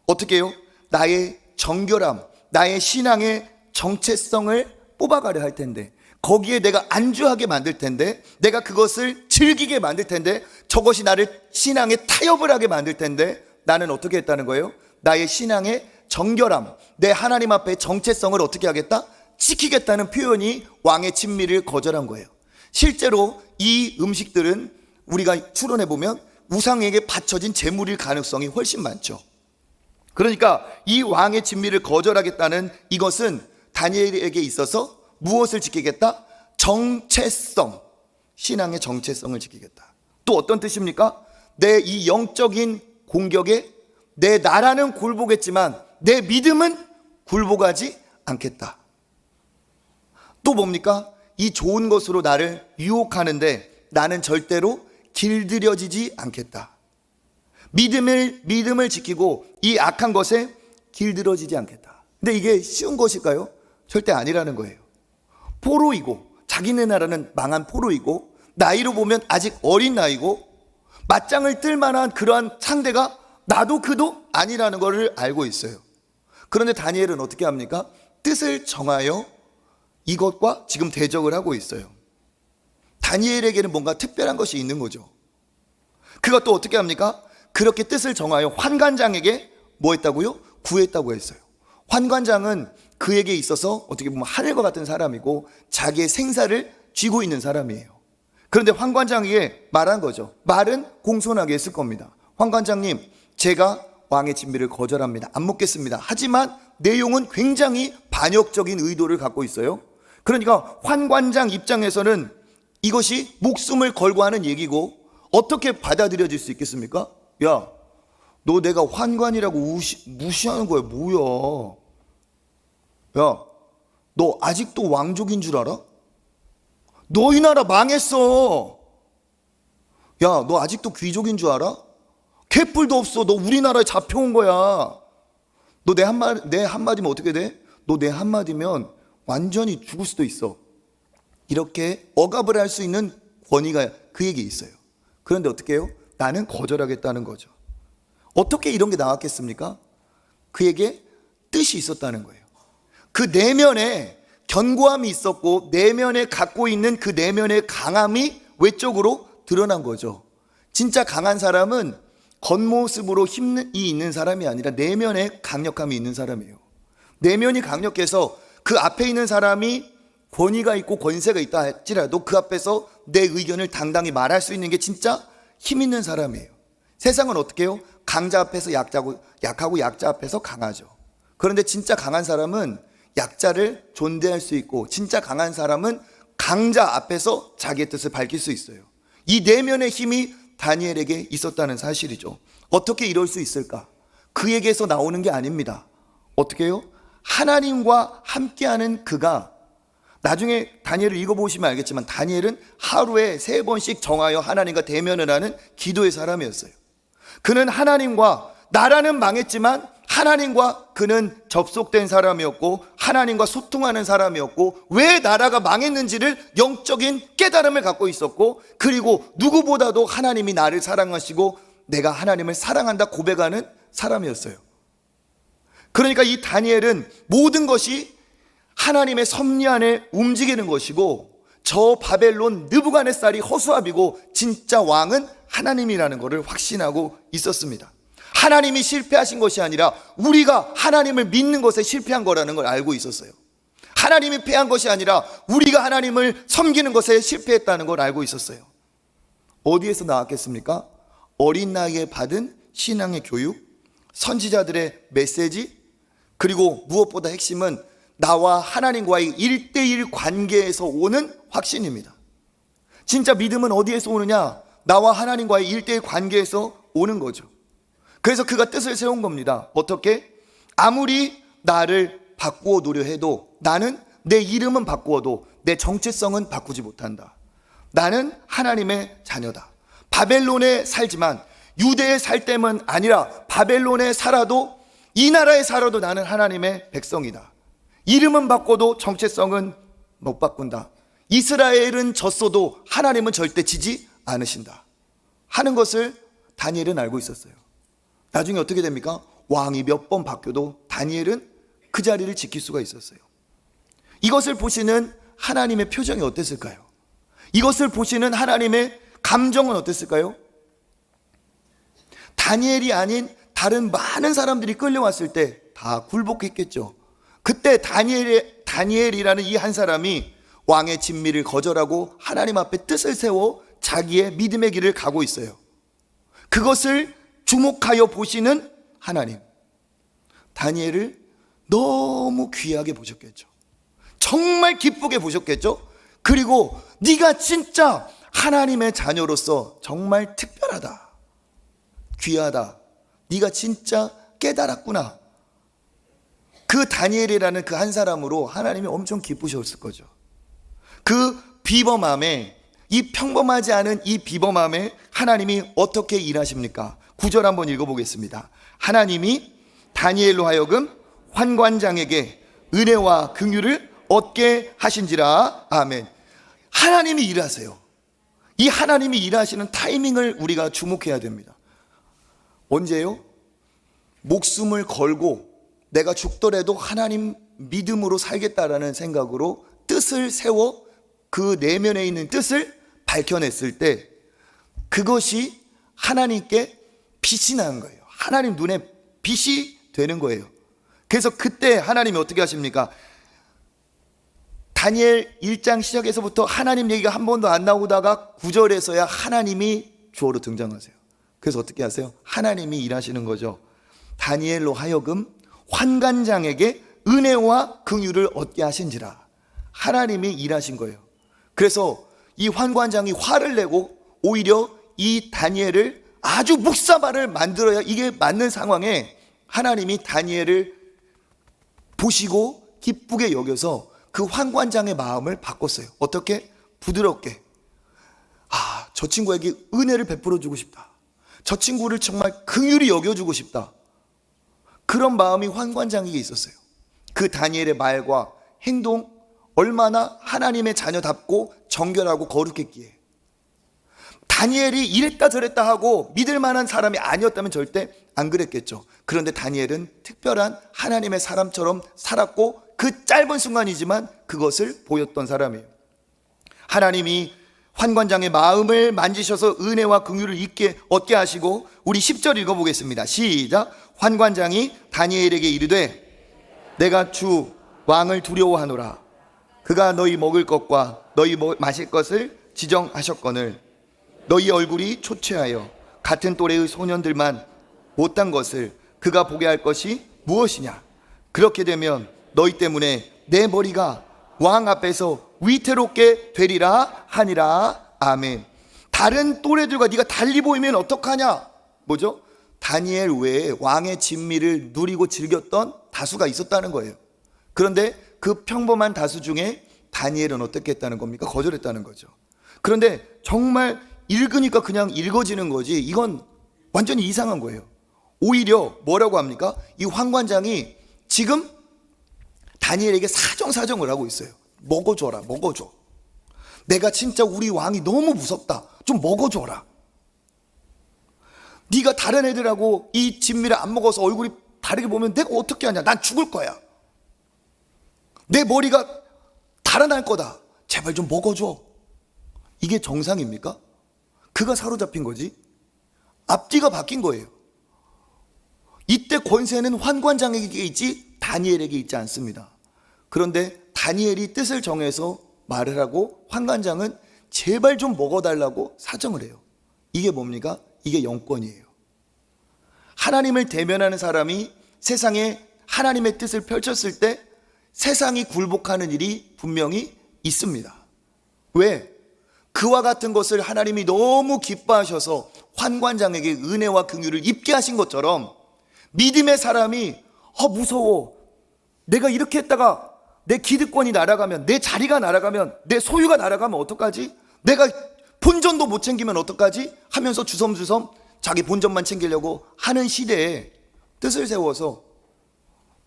어떻게 해요? 나의 정결함, 나의 신앙의 정체성을 뽑아가려 할 텐데, 거기에 내가 안주하게 만들 텐데, 내가 그것을 즐기게 만들 텐데, 저것이 나를 신앙에 타협을 하게 만들 텐데, 나는 어떻게 했다는 거예요? 나의 신앙의 정결함, 내 하나님 앞에 정체성을 어떻게 하겠다? 지키겠다는 표현이 왕의 진미를 거절한 거예요. 실제로 이 음식들은 우리가 추론해 보면 우상에게 바쳐진 제물일 가능성이 훨씬 많죠. 그러니까 이 왕의 진미를 거절하겠다는 이것은 다니엘에게 있어서 무엇을 지키겠다? 정체성, 신앙의 정체성을 지키겠다. 또 어떤 뜻입니까? 내 이 영적인 공격에 내 나라는 굴복했지만 내 믿음은 굴복하지 않겠다. 또 뭡니까? 이 좋은 것으로 나를 유혹하는데 나는 절대로 길들여지지 않겠다. 믿음을 지키고 이 악한 것에 길들여지지 않겠다. 근데 이게 쉬운 것일까요? 절대 아니라는 거예요. 포로이고, 자기네 나라는 망한 포로이고, 나이로 보면 아직 어린 나이고, 맞짱을 뜰 만한 그러한 상대가 나도 그도 아니라는 것을 알고 있어요. 그런데 다니엘은 어떻게 합니까? 뜻을 정하여 이것과 지금 대적을 하고 있어요. 다니엘에게는 뭔가 특별한 것이 있는 거죠. 그가 또 어떻게 합니까? 그렇게 뜻을 정하여 환관장에게 뭐 했다고요? 구했다고 했어요. 환관장은 그에게 있어서 어떻게 보면 하늘과 같은 사람이고 자기의 생사를 쥐고 있는 사람이에요. 그런데 환관장에게 말한 거죠. 말은 공손하게 했을 겁니다. 환관장님, 제가 왕의 진미를 거절합니다. 안 먹겠습니다. 하지만 내용은 굉장히 반역적인 의도를 갖고 있어요. 그러니까 환관장 입장에서는 이것이 목숨을 걸고 하는 얘기고 어떻게 받아들여질 수 있겠습니까? 야, 너 내가 환관이라고 무시하는 거야 뭐야? 야, 너 아직도 왕족인 줄 알아? 너희 나라 망했어. 야, 너 아직도 귀족인 줄 알아? 개뿔도 없어. 너 우리나라에 잡혀온 거야. 너 내 한마디면 어떻게 돼? 너 내 한마디면 완전히 죽을 수도 있어. 이렇게 억압을 할 수 있는 권위가 그에게 있어요. 그런데 어떻게 해요? 나는 거절하겠다는 거죠. 어떻게 이런 게 나왔겠습니까? 그에게 뜻이 있었다는 거예요. 그 내면에 견고함이 있었고 내면에 갖고 있는 그 내면의 강함이 외적으로 드러난 거죠. 진짜 강한 사람은 겉모습으로 힘이 있는 사람이 아니라 내면에 강력함이 있는 사람이에요. 내면이 강력해서 그 앞에 있는 사람이 권위가 있고 권세가 있다 할지라도 그 앞에서 내 의견을 당당히 말할 수 있는 게 진짜 힘 있는 사람이에요. 세상은 어떻게 해요? 강자 앞에서 약하고 약자 앞에서 강하죠. 그런데 진짜 강한 사람은 약자를 존대할 수 있고 진짜 강한 사람은 강자 앞에서 자기의 뜻을 밝힐 수 있어요. 이 내면의 힘이 다니엘에게 있었다는 사실이죠. 어떻게 이럴 수 있을까? 그에게서 나오는 게 아닙니다. 어떻게 해요? 하나님과 함께하는 그가, 나중에 다니엘을 읽어보시면 알겠지만 다니엘은 하루에 3번씩 정하여 하나님과 대면을 하는 기도의 사람이었어요. 그는 하나님과, 나라는 망했지만 하나님과 그는 접속된 사람이었고 하나님과 소통하는 사람이었고 왜 나라가 망했는지를 영적인 깨달음을 갖고 있었고 그리고 누구보다도 하나님이 나를 사랑하시고 내가 하나님을 사랑한다 고백하는 사람이었어요. 그러니까 이 다니엘은 모든 것이 하나님의 섭리 안에 움직이는 것이고 저 바벨론 느부갓네살이 허수아비고 진짜 왕은 하나님이라는 것을 확신하고 있었습니다. 하나님이 실패하신 것이 아니라 우리가 하나님을 믿는 것에 실패한 거라는 걸 알고 있었어요. 하나님이 패한 것이 아니라 우리가 하나님을 섬기는 것에 실패했다는 걸 알고 있었어요. 어디에서 나왔겠습니까? 어린 나이에 받은 신앙의 교육, 선지자들의 메시지, 그리고 무엇보다 핵심은 나와 하나님과의 1:1 관계에서 오는 확신입니다. 진짜 믿음은 어디에서 오느냐? 나와 하나님과의 일대의 관계에서 오는 거죠. 그래서 그가 뜻을 세운 겁니다. 어떻게? 아무리 나를 바꾸어 놓으려 해도 나는 내 이름은 바꾸어도 내 정체성은 바꾸지 못한다. 나는 하나님의 자녀다. 바벨론에 살지만 유대에 살 때만 아니라 바벨론에 살아도 이 나라에 살아도 나는 하나님의 백성이다. 이름은 바꿔도 정체성은 못 바꾼다. 이스라엘은 졌어도 하나님은 절대 지지 않으신다 하는 것을 다니엘은 알고 있었어요. 나중에 어떻게 됩니까? 왕이 몇 번 바뀌어도 다니엘은 그 자리를 지킬 수가 있었어요. 이것을 보시는 하나님의 표정이 어땠을까요? 이것을 보시는 하나님의 감정은 어땠을까요? 다니엘이 아닌 다른 많은 사람들이 끌려왔을 때 다 굴복했겠죠. 그때 다니엘이라는 이 한 사람이 왕의 진미를 거절하고 하나님 앞에 뜻을 세워 자기의 믿음의 길을 가고 있어요. 그것을 주목하여 보시는 하나님, 다니엘을 너무 귀하게 보셨겠죠. 정말 기쁘게 보셨겠죠. 그리고 네가 진짜 하나님의 자녀로서 정말 특별하다, 귀하다, 네가 진짜 깨달았구나. 그 다니엘이라는 그 한 사람으로 하나님이 엄청 기쁘셨을 거죠. 그 비범함에, 이 평범하지 않은 이 비범함에 하나님이 어떻게 일하십니까? 9절 한번 읽어보겠습니다. 하나님이 다니엘로 하여금 환관장에게 은혜와 긍휼을 얻게 하신지라. 아멘. 하나님이 일하세요. 이 하나님이 일하시는 타이밍을 우리가 주목해야 됩니다. 언제요? 목숨을 걸고 내가 죽더라도 하나님 믿음으로 살겠다라는 생각으로 뜻을 세워 그 내면에 있는 뜻을 밝혀냈을 때 그것이 하나님께 빛이 나는 거예요. 하나님 눈에 빛이 되는 거예요. 그래서 그때 하나님이 어떻게 하십니까? 다니엘 1장 시작에서부터 하나님 얘기가 한 번도 안 나오다가 9절에서야 하나님이 주어로 등장하세요. 그래서 어떻게 하세요? 하나님이 일하시는 거죠. 다니엘로 하여금 환관장에게 은혜와 긍휼을 얻게 하신지라. 하나님이 일하신 거예요. 그래서 이 환관장이 화를 내고 오히려 이 다니엘을 아주 묵사발을 만들어야 이게 맞는 상황에 하나님이 다니엘을 보시고 기쁘게 여겨서 그 환관장의 마음을 바꿨어요. 어떻게? 부드럽게. 아, 저 친구에게 은혜를 베풀어 주고 싶다. 저 친구를 정말 긍휼히 여겨주고 싶다. 그런 마음이 환관장에게 있었어요. 그 다니엘의 말과 행동, 얼마나 하나님의 자녀답고 정결하고 거룩했기에. 다니엘이 이랬다 저랬다 하고 믿을 만한 사람이 아니었다면 절대 안 그랬겠죠. 그런데 다니엘은 특별한 하나님의 사람처럼 살았고 그 짧은 순간이지만 그것을 보였던 사람이에요. 하나님이 환관장의 마음을 만지셔서 은혜와 긍휼을 얻게 하시고, 우리 10절 읽어보겠습니다. 시작. 환관장이 다니엘에게 이르되 내가 주 왕을 두려워하노라. 그가 너희 먹을 것과 너희 마실 것을 지정하셨거늘 너희 얼굴이 초췌하여 같은 또래의 소년들만 못한 것을 그가 보게 할 것이 무엇이냐. 그렇게 되면 너희 때문에 내 머리가 왕 앞에서 위태롭게 되리라 하니라. 아멘. 다른 또래들과 네가 달리 보이면 어떡하냐. 뭐죠? 다니엘 외에 왕의 진미를 누리고 즐겼던 다수가 있었다는 거예요. 그런데 그 평범한 다수 중에 다니엘은 어떻게 했다는 겁니까? 거절했다는 거죠. 그런데 정말 읽으니까 그냥 읽어지는 거지 이건 완전히 이상한 거예요. 오히려 뭐라고 합니까? 이 환관장이 지금 다니엘에게 사정을 하고 있어요. 먹어줘라, 먹어줘. 내가 진짜 우리 왕이 너무 무섭다. 좀 먹어줘라. 네가 다른 애들하고 이 진미를 안 먹어서 얼굴이 다르게 보면 내가 어떻게 하냐. 난 죽을 거야. 내 머리가 달아날 거다. 제발 좀 먹어줘. 이게 정상입니까? 그가 사로잡힌 거지. 앞뒤가 바뀐 거예요. 이때 권세는 환관장에게 있지 다니엘에게 있지 않습니다. 그런데 다니엘이 뜻을 정해서 말을 하고 환관장은 제발 좀 먹어달라고 사정을 해요. 이게 뭡니까? 이게 영권이에요. 하나님을 대면하는 사람이 세상에 하나님의 뜻을 펼쳤을 때 세상이 굴복하는 일이 분명히 있습니다. 왜? 그와 같은 것을 하나님이 너무 기뻐하셔서 환관장에게 은혜와 긍휼을 입게 하신 것처럼 믿음의 사람이 무서워, 내가 이렇게 했다가 내 기득권이 날아가면, 내 자리가 날아가면, 내 소유가 날아가면 어떡하지? 내가 본전도 못 챙기면 어떡하지? 하면서 주섬주섬 자기 본전만 챙기려고 하는 시대에 뜻을 세워서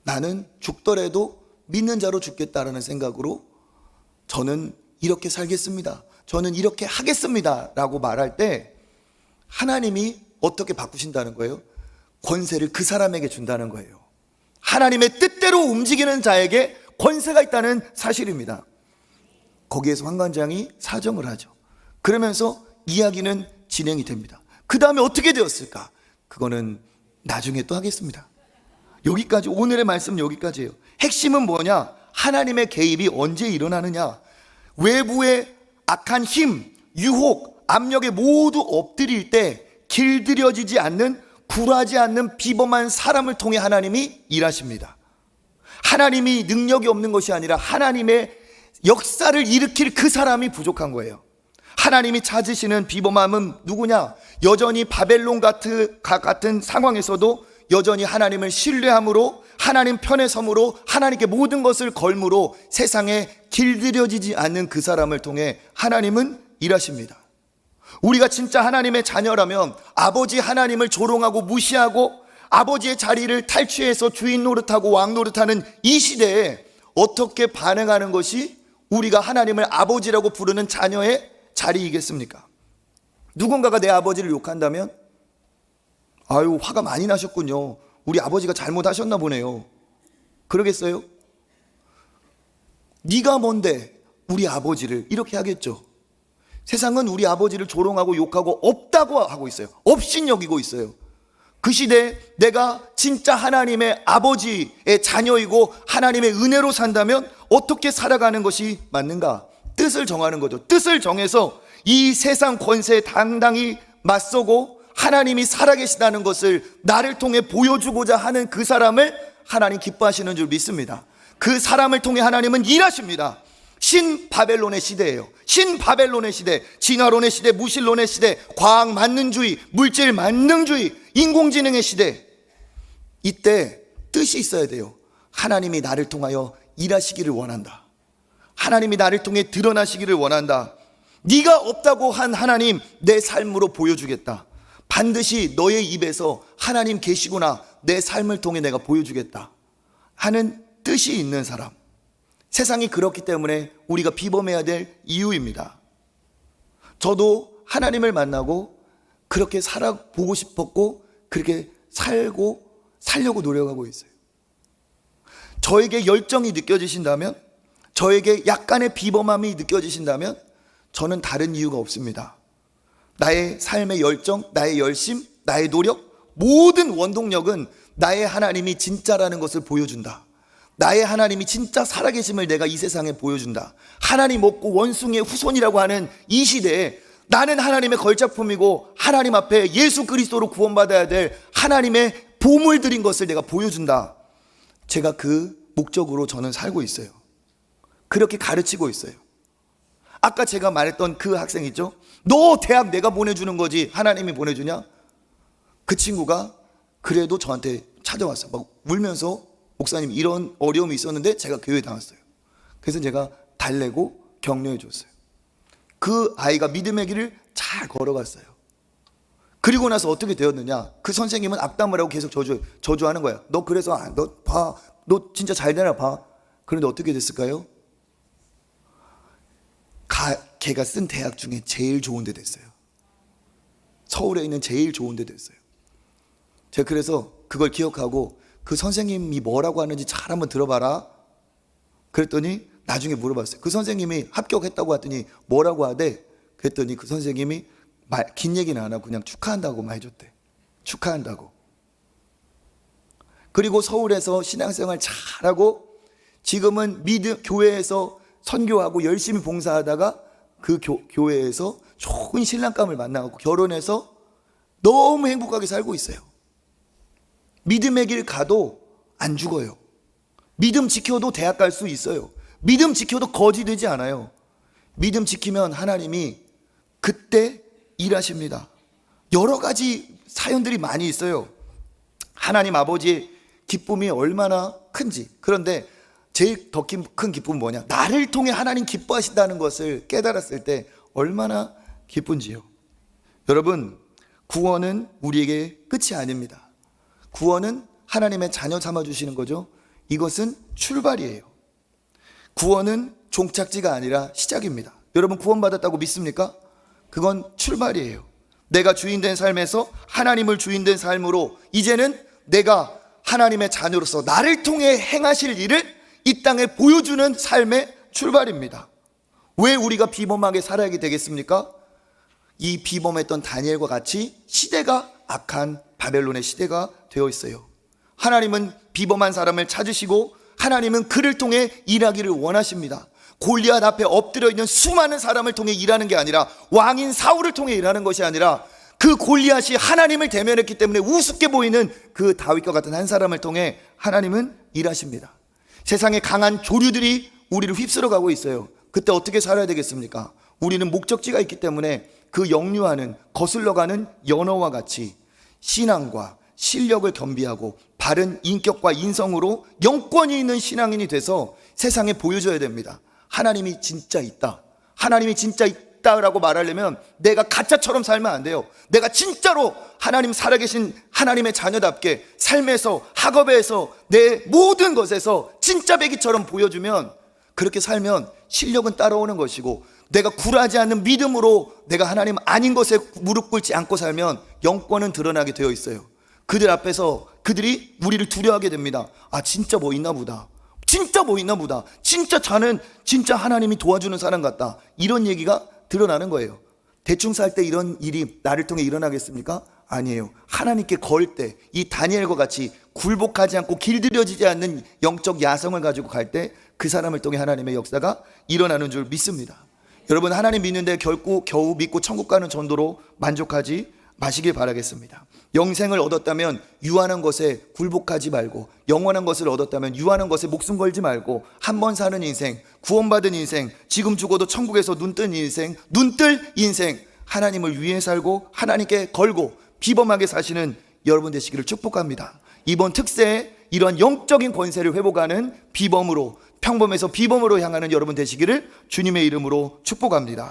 나는 죽더라도 믿는 자로 죽겠다라는 생각으로 저는 이렇게 살겠습니다, 저는 이렇게 하겠습니다 라고 말할 때 하나님이 어떻게 바꾸신다는 거예요? 권세를 그 사람에게 준다는 거예요. 하나님의 뜻대로 움직이는 자에게 권세가 있다는 사실입니다. 거기에서 환관장이 사정을 하죠. 그러면서 이야기는 진행이 됩니다. 그 다음에 어떻게 되었을까? 그거는 나중에 또 하겠습니다. 여기까지, 오늘의 말씀은 여기까지예요. 핵심은 뭐냐? 하나님의 개입이 언제 일어나느냐? 외부의 악한 힘, 유혹, 압력에 모두 엎드릴 때 길들여지지 않는, 굴하지 않는 비범한 사람을 통해 하나님이 일하십니다. 하나님이 능력이 없는 것이 아니라 하나님의 역사를 일으킬 그 사람이 부족한 거예요. 하나님이 찾으시는 비범함은 누구냐? 여전히 바벨론 같은 상황에서도 여전히 하나님을 신뢰함으로, 하나님 편에 섬으로, 하나님께 모든 것을 걸므로 세상에 길들여지지 않는 그 사람을 통해 하나님은 일하십니다. 우리가 진짜 하나님의 자녀라면 아버지 하나님을 조롱하고 무시하고 아버지의 자리를 탈취해서 주인 노릇하고 왕 노릇하는 이 시대에 어떻게 반응하는 것이 우리가 하나님을 아버지라고 부르는 자녀의 자리이겠습니까? 누군가가 내 아버지를 욕한다면 아유, 화가 많이 나셨군요, 우리 아버지가 잘못하셨나 보네요, 그러겠어요? 네가 뭔데 우리 아버지를, 이렇게 하겠죠. 세상은 우리 아버지를 조롱하고 욕하고 없다고 하고 있어요. 없인 여기고 있어요. 그 시대에 내가 진짜 하나님의 아버지의 자녀이고 하나님의 은혜로 산다면 어떻게 살아가는 것이 맞는가? 뜻을 정하는 거죠. 뜻을 정해서 이 세상 권세에 당당히 맞서고 하나님이 살아계시다는 것을 나를 통해 보여주고자 하는 그 사람을 하나님 기뻐하시는 줄 믿습니다. 그 사람을 통해 하나님은 일하십니다. 신바벨론의 시대예요. 신바벨론의 시대, 진화론의 시대, 무신론의 시대, 과학 만능주의, 물질 만능주의, 인공지능의 시대. 이때 뜻이 있어야 돼요. 하나님이 나를 통하여 일하시기를 원한다. 하나님이 나를 통해 드러나시기를 원한다. 네가 없다고 한 하나님 내 삶으로 보여주겠다. 반드시 너의 입에서 하나님 계시구나, 내 삶을 통해 내가 보여주겠다 하는 뜻이 있는 사람. 세상이 그렇기 때문에 우리가 비범해야 될 이유입니다. 저도 하나님을 만나고 그렇게 살아보고 싶었고 그렇게 살려고 노력하고 있어요. 저에게 열정이 느껴지신다면, 저에게 약간의 비범함이 느껴지신다면 저는 다른 이유가 없습니다. 나의 삶의 열정, 나의 열심, 나의 노력, 모든 원동력은 나의 하나님이 진짜라는 것을 보여준다. 나의 하나님이 진짜 살아계심을 내가 이 세상에 보여준다. 하나님 없고 원숭이의 후손이라고 하는 이 시대에 나는 하나님의 걸작품이고 하나님 앞에 예수 그리스도로 구원받아야 될 하나님의 보물들인 것을 내가 보여준다. 제가 그 목적으로 저는 살고 있어요. 그렇게 가르치고 있어요. 아까 제가 말했던 그 학생 있죠? 너 대학 내가 보내주는 거지 하나님이 보내주냐? 그 친구가 그래도 저한테 찾아왔어요. 막 울면서, 목사님 이런 어려움이 있었는데 제가 교회에 나왔어요. 그래서 제가 달래고 격려해 줬어요. 그 아이가 믿음의 길을 잘 걸어갔어요. 그리고 나서 어떻게 되었느냐? 그 선생님은 악담을 하고 계속 저주하는 거야. 너 그래서 너 봐, 너 진짜 잘 되나 봐. 그런데 어떻게 됐을까요? 걔가 쓴 대학 중에 제일 좋은 데 됐어요. 서울에 있는 제일 좋은 데 됐어요. 제가 그래서 그걸 기억하고 그 선생님이 뭐라고 하는지 잘 한번 들어봐라 그랬더니 나중에 물어봤어요. 그 선생님이 합격했다고 하더니 뭐라고 하대? 그랬더니 그 선생님이 긴 얘기는 안 하고 그냥 축하한다고만 해줬대. 축하한다고. 그리고 서울에서 신앙생활 잘하고 지금은 교회에서 선교하고 열심히 봉사하다가 그 교회에서 좋은 신랑감을 만나고 결혼해서 너무 행복하게 살고 있어요. 믿음의 길 가도 안 죽어요. 믿음 지켜도 대학 갈 수 있어요. 믿음 지켜도 거지 되지 않아요. 믿음 지키면 하나님이 그때 일하십니다. 여러 가지 사연들이 많이 있어요. 하나님 아버지의 기쁨이 얼마나 큰지. 그런데 제일 더 큰 기쁨은 뭐냐? 나를 통해 하나님 기뻐하신다는 것을 깨달았을 때 얼마나 기쁜지요. 여러분, 구원은 우리에게 끝이 아닙니다. 구원은 하나님의 자녀 삼아주시는 거죠. 이것은 출발이에요. 구원은 종착지가 아니라 시작입니다. 여러분, 구원받았다고 믿습니까? 그건 출발이에요. 내가 주인된 삶에서 하나님을 주인된 삶으로 이제는 내가 하나님의 자녀로서 나를 통해 행하실 일을 이 땅에 보여주는 삶의 출발입니다. 왜 우리가 비범하게 살아야 되겠습니까? 이 비범했던 다니엘과 같이 시대가 악한 바벨론의 시대가 되어 있어요. 하나님은 비범한 사람을 찾으시고 하나님은 그를 통해 일하기를 원하십니다. 골리앗 앞에 엎드려 있는 수많은 사람을 통해 일하는 게 아니라, 왕인 사울을 통해 일하는 것이 아니라, 그 골리앗이 하나님을 대면했기 때문에 우습게 보이는 그 다윗과 같은 한 사람을 통해 하나님은 일하십니다. 세상에 강한 조류들이 우리를 휩쓸어 가고 있어요. 그때 어떻게 살아야 되겠습니까? 우리는 목적지가 있기 때문에 그 역류하는, 거슬러가는 연어와 같이 신앙과 실력을 겸비하고 바른 인격과 인성으로 영권이 있는 신앙인이 돼서 세상에 보여줘야 됩니다. 하나님이 진짜 있다, 하나님이 진짜 있다라고 말하려면 내가 가짜처럼 살면 안 돼요. 내가 진짜로 하나님 살아계신 하나님의 자녀답게 삶에서, 학업에서, 내 모든 것에서 진짜 배기처럼 보여주면, 그렇게 살면 실력은 따라오는 것이고, 내가 굴하지 않는 믿음으로 내가 하나님 아닌 것에 무릎 꿇지 않고 살면 영권은 드러나게 되어 있어요. 그들 앞에서 그들이 우리를 두려워하게 됩니다. 아, 진짜 뭐 있나 보다, 진짜 뭐 있나 보다, 진짜 자는 진짜 하나님이 도와주는 사람 같다, 이런 얘기가 드러나는 거예요. 대충 살 때 이런 일이 나를 통해 일어나겠습니까? 아니에요. 하나님께 걸 때, 이 다니엘과 같이 굴복하지 않고 길들여지지 않는 영적 야성을 가지고 갈 때 그 사람을 통해 하나님의 역사가 일어나는 줄 믿습니다. 여러분, 하나님 믿는데 결코 겨우 믿고 천국 가는 정도로 만족하지 마시길 바라겠습니다. 영생을 얻었다면 유한한 것에 굴복하지 말고, 영원한 것을 얻었다면 유한한 것에 목숨 걸지 말고, 한 번 사는 인생, 구원받은 인생, 지금 죽어도 천국에서 눈뜬 인생, 눈뜰 인생, 하나님을 위해 살고 하나님께 걸고 비범하게 사시는 여러분 되시기를 축복합니다. 이번 특세에 이러한 영적인 권세를 회복하는 비범으로, 평범에서 비범으로 향하는 여러분 되시기를 주님의 이름으로 축복합니다.